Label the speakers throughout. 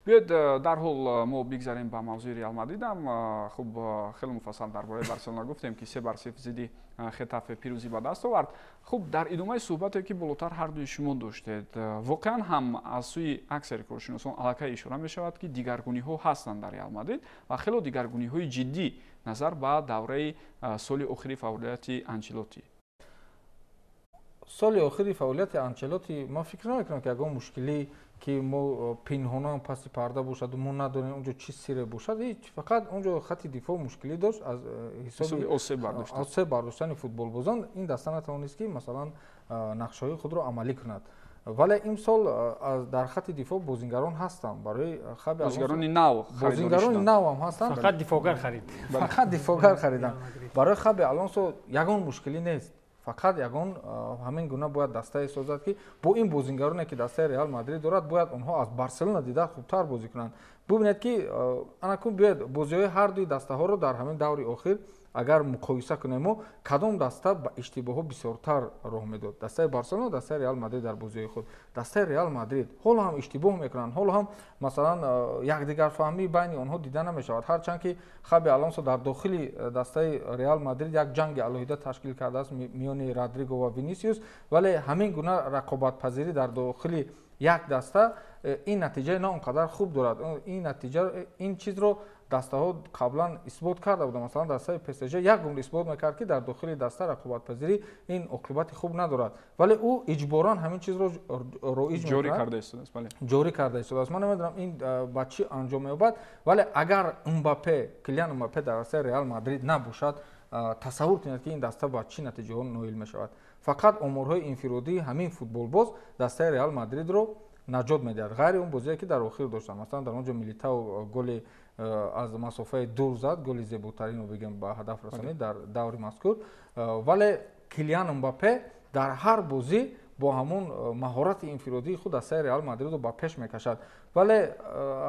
Speaker 1: بیاید در حال ما بگذاریم به موضوع ریال مادرید هم خب خیلی مفصل درباره بارسلونا گفتیم که 3-0 ضد خطافه پیروزی به دست آورد. خب در ادامه صحبتی که بالاتر هر دوی شما داشتید واقعا هم از سوی اکثر کارشناسان الکی اشاره می شود که دیگرگونی ها هستند در ریال مادرید و خیلی دیگرگونی های جدی نظر به دوره سال آخری فعالیت انچلوتی.
Speaker 2: سال آخری فعالیت انچلوتی ما فکر نمیکنم که اگر مشکلی که ما پنهان پس پرده باشد و ما ندونیم اونجا چی سیره باشد، هیچ، فقط اونجا خط دفاع مشکلی داشت از حساب آسیب برداشتن فوتبال بازان. این دسته نتوانست که مثلا نقشه‌های خود را عملی کند. ولی این سال در خط دفاع بازیگران هستند برای خب بازیگران نو هم هستند.
Speaker 3: فقط دفاعگر خرید.
Speaker 2: فقط دفاعگر خریدن. برای خب آلونسو یگان مشکلی نیست. فقط یگان همین گونه باید دسته سازد که با این بازیگرانی که دسته ریال مادرید دارد باید اونها از بارسلونا دیده خوبتر بازی کنند. ببینید که انکون بیاد بازی‌های هر دوی دسته ها رو در همین دور اخیر اگر مقایسه کنیم کدام دسته با اشتباهات بسیارتر راه میداد، دسته بارسلونا، دسته ریال مادرید در بازی خود. دسته ریال مادرید حالا هم اشتباه میکنن، حالا هم مثلا یکدیگر فهمی بین آنها دیده نمیشود، هرچند که خابی آلونسو در داخل دسته ریال مادرید یک جنگ علیحده تشکیل کرده است میان رودریگو و وینیسیوس، ولی همین گونه رقابت پذیری در داخل یک دسته این نتیجه نه اونقدر خوب دارد. این نتیجه این چیز رو دسته ها قبلا اثبات کرده بودند. مثلا دسته پی اس جی یک گونه اثبات میکرد که در داخل دسته رقابت پذیری این عاقبت خوب ندارد، ولی او اجبارا همین چیز رو رایج
Speaker 1: جاری کرده است. بله،
Speaker 2: جاری کرده است. من نمیدونم این با چی انجام می‌یابد، ولی اگر امباپه، کلیان امباپه در دسته ریال مادرید نباشد، تصور کنید که این دسته با چی نتیجه ها نایل میشود. فقط امورهای انفرادی همین فوتبال باز دسته ریال مادرید رو نجات میدهد، غیر اون بازی که در آخر داشتن. مثلا در اونجا میلیتائو گل از مسافه دور زد، گل زیباترین رو بگم به هدف رسانید در دور مذکور، ولی کلیان امباپه در هر بازی با همون مهارت انفرادی خود دسته ریال مادرید رو با پیش میکشد. ولی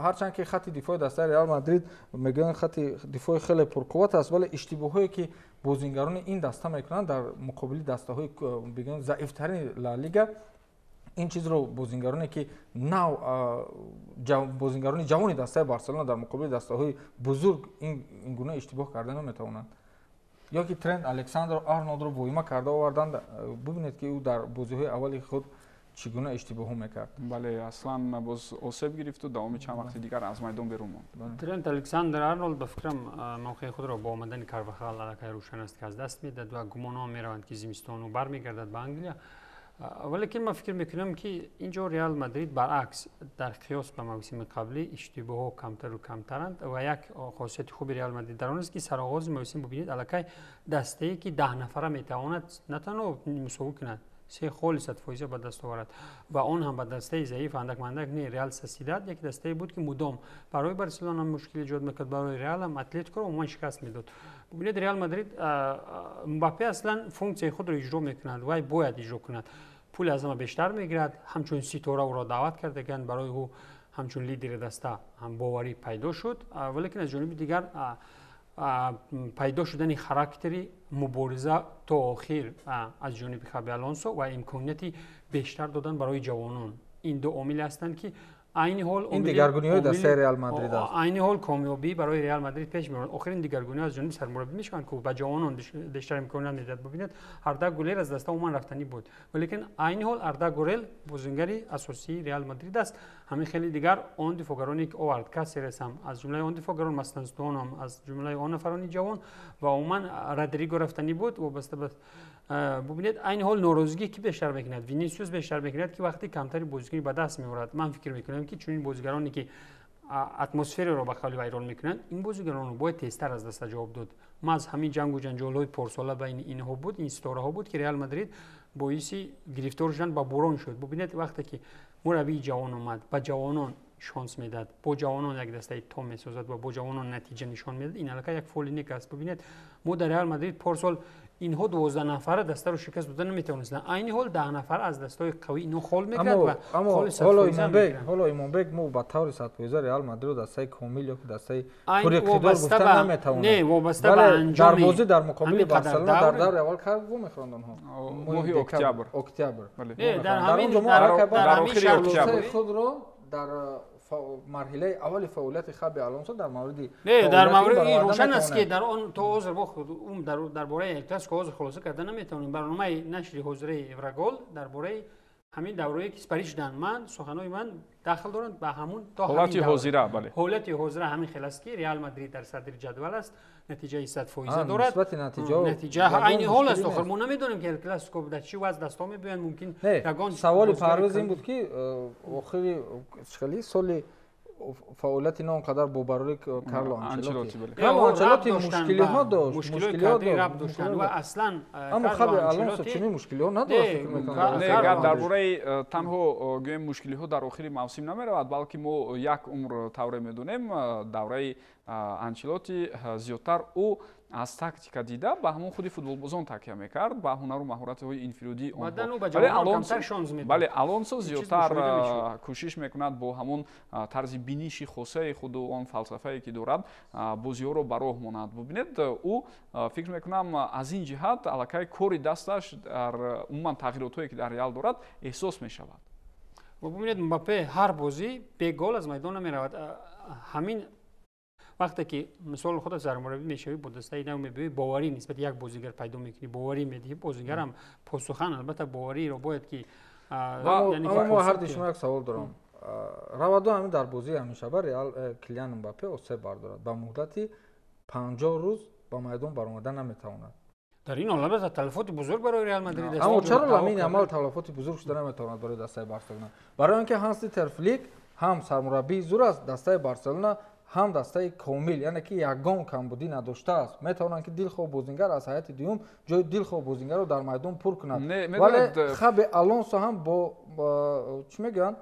Speaker 2: هرچند که خط دفاع دسته ریال مادرید میگن خط دفاع خیلی پرقوت است، ولی اشتباهایی که بازیگران این دسته میکنند در مقابل دسته های بگن ضعیفترین لالیگا، این چیز رو بازیگرانی که نو بازیگران جوانی دسته بارسلونا در مقابل دسته های بزرگ این گونه اشتباه کردن نمیتوانند. یا که ترند الکساندر آرنولد رو وایما کرده آوردند، ببینید که او در بازی‌های اولی خود چگونه اشتباه میکرد.
Speaker 1: بله، اصلا باز آسیب گرفت و داوم چند وقت دیگر از میدان بیرون ماند.
Speaker 3: ترند الکساندر آرنولد به فکرم موقع خود را با آمدن کارواخال الکی روشن است که از دست میدهد و گمان می‌روند که زمستون و برمیگردد به انگلیا. ولی من فکر میکنم که اینجا ریال مادرید برعکس در قیاس به موسم قبلی اشتباهات کمتر و کمترند و یک خاصیت خوب ریال مادرید در آن است که سرآغاز موسم ببینید الکی دسته‌ای که 10 نفره میتواند نه تنها مساوی کند، 3 خالص فایزه به دست آورد و آن هم به دسته ضعیف اندک مندک نه. ریال سوسییداد یک دسته بود که مدام برای بارسلونا مشکل ایجاد میکرد، برای ریال هم اتلتیکو رو عموما شکست میداد. ببینید ریال مادرید امباپه اصلا فونکسیون خود را اجرا میکند و باید اجرا کند، پول از همه بیشتر میگیرد، همچون ستاره او را دعوت کردند برای او همچون لیدر دسته هم باوری پیدا شد، ولی از جانب دیگر پیدا شدن خاراکتری مبارزه تا آخر از جانب خابی آلونسو و امکانیتی بیشتر دادن برای جوانان، این دو عامل هستند که عین حال
Speaker 2: این دیگرگونی‌های دسته ریال مادرید است.
Speaker 3: عین حال کامیابی برای ریال مادرید پیش می‌آید. آخرین دیگرگونی از جانب سرمربی میشوند که با جوانان بیشتر امکانات میداد. ببینید هردا گلر از دسته عموما رفتنی بود، ولی عین حال هردا گورل بازیگری اساسی ریال مادرید است. همین خیلی دیگر آن دفاعگرانی که آورد کاسیرس هم از جمله آن دفاعگران مستنستون هم از جمله آن نفرانی جوان و عموما رودریگو رفتنی بود و بسته ببینید این حال ناراضگی که بیشتر میکند، وینیسیوس بیشتر میکند که وقتی کمتری بازیگری به دست میآورد. من فکر میکنم که چون این بازیگرانی که اتمسفر رو به خالی ویران میکنند، این بازیگران رو باید تیزتر از دست جواب داد. ما از همین جنگ و جنجال‌های پرساله بین اینها بود، این ستاره ها بود که ریال مادرید باعثی گرفتار شدن با بوران شد. ببینید وقتی که مربی جوان اومد با جوانان شانس میداد، با جوانان یک دسته تام میسازد و با جوانان نتیجه نشان میداد، این الکی یک فولینیک است. ببینید ما در ریال مادرید پارسال اینها 12 نفر دسته رو شکست دادن نمیتونستن، این حال 10 نفر از دستای قوی اینو خال میکرد و
Speaker 2: حالا ایمان بگ مو با طور صدفایزه ریال مادرید دسته کامل یا دسته پر اقتدار گفتن نمیتونه،
Speaker 3: نه وابسته به انجام
Speaker 2: در بازی در مقابل بارسلونا در دور اول کرد و میخواند اونها
Speaker 1: ماه اکتبر
Speaker 2: اکتبر
Speaker 3: در
Speaker 2: همین
Speaker 3: در
Speaker 2: اخر اکتبر خود رو در марҳилаи аввали фаъолияти Хаби Алонсо дар мавриди
Speaker 3: не дар мавриди рӯшан аст ки дар он то ҳозир дар бораи классико ҳозир хулоса карда наметавонем. Барномаи нашри ҳозираи Еврогол дар бораи ҳамин давраҳое ки сипарӣ шуданд, ман суханои ман дахл доранд ба ҳамун то
Speaker 1: ҳолати ҳозира. Бале
Speaker 3: ҳолати ҳозира ҳамин хел аст ки Реал Мадрид дар садри ҷадвал аст, натиҷаи 100% дорад. натиҷа айни ҳол аст. охир мо намедонем ки Эл Классико дар чӣ вазъ дастҳо мебиёянд. Мумкин ягон
Speaker 2: саволи парвез ин буд ки охири чӣ соли фаъолияти не он қадар бо барои Карло Анчелоти мушкилиҳо дошт,
Speaker 3: мушкилиҳо доштанд ва аслан
Speaker 2: аммо Хаби Алонсо чунин мушкилиҳо надошт.
Speaker 1: Не гап дар бораи танҳо гӯем мушкилиҳо дар охири мавсим намеравад, балки мо як умр тавре медонем давраи Анчелоти зиёдтар ӯ аз тактика дида ба ҳамон худи футболбозон такя мекард, ба ҳунару маҳоратҳои инфиродии онҳо. Бале Алонсо зиёдтар кӯшиш мекунад бо ҳамон тарзи биниши хосаи худу он фалсафае ки дорад бозиҳоро ба роҳ монад. Бубинед ӯ фикр мекунам аз ин ҷиҳат аллакай кори дасташ дар умуман тағйиротҳое ки дар Реал дорад эҳсос мешавад.
Speaker 3: Бубинед Мбаппе ҳар бозӣ бегол аз майдон намеравад. ҳамин вақте ки мисол худат сармураббӣ мешавӣ бо дастаи нав мебинӣ боварӣ нисбати як бозигар пайдо мекунӣ, боварӣ медиҳӣ бозигарам посухан албатта бовариро бояд ки
Speaker 2: мо ҳар дишума як савол дорам. раваду ҳамин дар бозии ҳамешаба Реал Килиан Мбаппе осеб бардорад ба муддати 50 рӯз ба майдон баромадан наметавонад.
Speaker 3: дар ин ҳол албатта талафоти бузург барои Реал Мадрид аст.
Speaker 2: аммо чаро Ламин Ямал талафоти бузург шуда наметавонад барои дастаи Барселона? барои он ки Ҳанс-Дитер Флик ҳам сармураббии зур аст дастаи Барселона, ҳам дастаи комил, яъне ки ягон камбудӣ надоштааст. Метавонанд ки дилхоҳ бозингар аз ҳайати дуюм ҷои дилхоҳ бозингарро дар майдон пур кунад. Вале Хаби Алонсо ҳам бо чӣ мегӯянд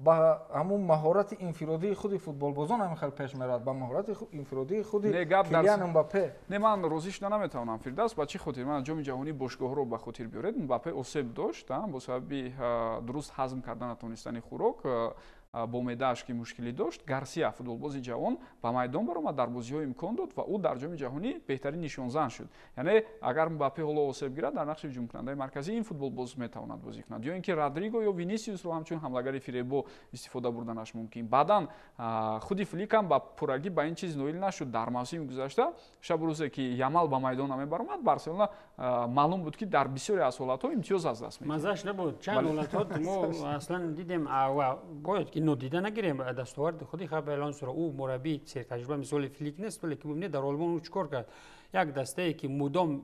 Speaker 2: ба ҳамун маҳорати инфиродии худи футболбозон ҳамин хел пеш меравад, ба маҳорати инфиродии худи Килиан Мбаппе.
Speaker 1: Не, ман розӣ шуда наметавонам Фирдавс. Ба чӣ хотир? Ман ҷоми ҷаҳонии бошгоҳҳоро ба хотир биёред. Мбаппе осеб дошт бо сабаби дуруст ҳазм карда натонистани хӯрок, бо меъдааш ки мушкилӣ дошт. Гарсия футболбози ҷавон ба майдон баромад, дар бозиҳо имкон дод ва ӯ дар ҷоми ҷаҳонӣ беҳтарин нишонзан шуд. Яъне агар Мбаппе ҳоло осеб гирад дар нақши ҳуҷумкунандаи марказӣ ин футболбоз метавонад бозӣ кунад, ё ин ки Родриго ё Винисиусро ҳамчун ҳамлагари фиребо истифода бурданаш мумкин. Баъдан худи Флик ам ба пуррагӣ ба ин чиз ноил нашуд. дар мавсими гузашта шабу рӯзе ки Ямал ба майдон намебаромад, Барселона маълум буд ки дар бисёре аз ҳолатҳо имтиёз аз даст меёбад.
Speaker 3: мазаш набуд. чанд ҳолатҳо мо аслан дидем ва бояд ки нодида нагирем дастоварди худи Хаби Алонсоро. ӯ мураббии сертаҷриба мисоли Флик нест, вале ки бубинед дар Олмон ӯ чӣ кор кард? як дастае ки мудом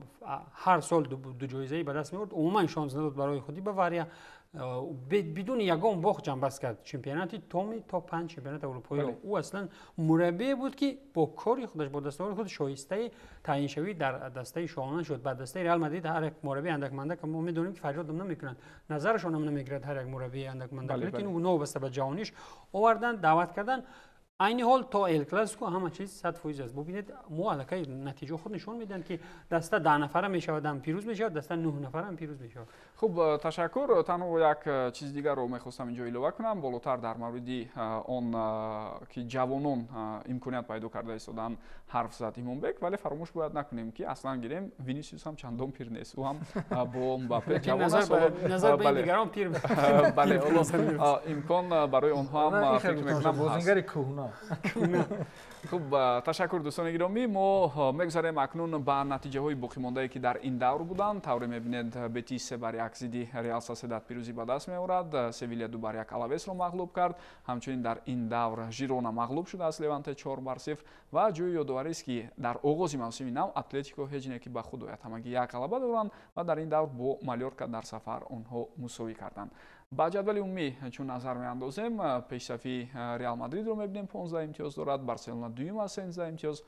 Speaker 3: ҳар сол ду ҷоизаи ба даст меорд, умуман шонс надод барои худи Бавария, бидуни ягон бох ҷанбаст кард чемпионати томи то 5 чемпионати аврупоиро. ӯ аслан мураббие буд ки бо кори худаш бо дастовари худ шоистаи таъиншавӣ дар дастаи шоҳона шуд. ба дастаи Реал Мадрид ҳар як мураббии андакмандак мо медонем ки фарёдам намекунанд, назарашон ам намегирад ҳар як мураббии андакмандак, лекин ӯ новобаста ба ҷавониш овардан даъват кардан. айни ҳол то Эл Классико ҳама чиз 100% аст. бубинед мо аллакай натиҷаҳо худ нишон медиҳанд ки даста 10 нафара мешавад ҳам пирӯз мешавад, даста 9 нафара ҳам пирӯз мешавад.
Speaker 1: хуб, ташаккур. танҳо як чизи дигарро мехостам инҷо илова кунам. болотар дар мавриди он ки ҷавонон имконият пайдо карда истодан ҳарф зад Имонбек, вале фаромӯш бояд накунем ки аслан гирем Винисиус ҳам чандон пир нест. ӯ ҳам бо Мбаппе ҷавон аст.
Speaker 3: назар ба дигарон пир
Speaker 1: бале имкон барои онҳо ҳам фикр мекунам
Speaker 2: бозингари кӯҳна.
Speaker 1: хуб, ташаккур дӯстони гиромӣ. мо мегузарем акнун ба натиҷаҳои боқимондае ки дар ин давр буданд. тавре мебинед Бетис 3-1 зидди Реал Соседад пирӯзӣ ба даст меорад. Севилья 2-1 Алавесро мағлуб кард. ҳамчунин дар ин давр Жирона мағлуб шуда аз Леванте 4-0 ва ҷои ёдоварист ки дар оғози мавсими нав Атлетико ҳеҷ не ки ба худ ояд, ҳамагӣ як ғалаба доранд ва дар ин давр бо Малёрка дар сафар онҳо мусовӣ карданд. ба ҷадвали умумӣ чун назар меандозем, пешсафи Реал Мадридро мебинем 15 имтиёз дорад, Барселона дуюм аз 13 имтиёз,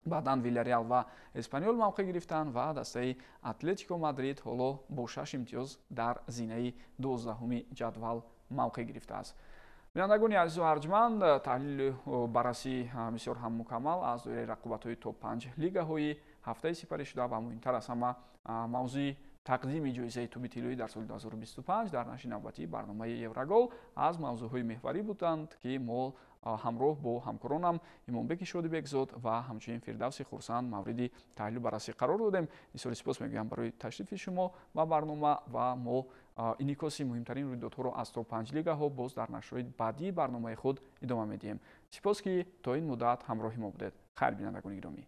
Speaker 1: баъдан Вильяреал ва Эспаньол мавқеъ гирифтанд ва дастаи Атлетико Мадрид ҳоло бо 6 имтиёз дар зинаи 12-уми ҷадвал мавқеъ гирифтааст. бинандагони азизу арҷманд, таҳлили баррасии бисёр ҳам мукаммал аз доираи рақобатҳои топ 5 лигаҳои ҳафтаи сипарӣ шуда ва муҳимтар аз ҳама мавзӯи тақдими ҷоизаи туби тиллоӣ дар соли 2025 дар нашри навбатии барномаи Еврогол аз мавзӯъҳои меҳварӣ буданд ки мо ҳамроҳ бо ҳамкоронам Имонбеки Шодибекзод ва ҳамчунин Фирдавси Хурсанд мавриди таҳлилу баррасӣ қарор додем. бисёр сипос мегӯям барои ташрифи шумо ба барнома ва мо инъикоси муҳимтарин рӯйдодҳоро аз то 5 лигаҳо боз дар нашрои баъдии барномаи худ идома медиҳем. сипос ки то ин муддат ҳамроҳи мо будед. хайр бинандагони гиромӣ.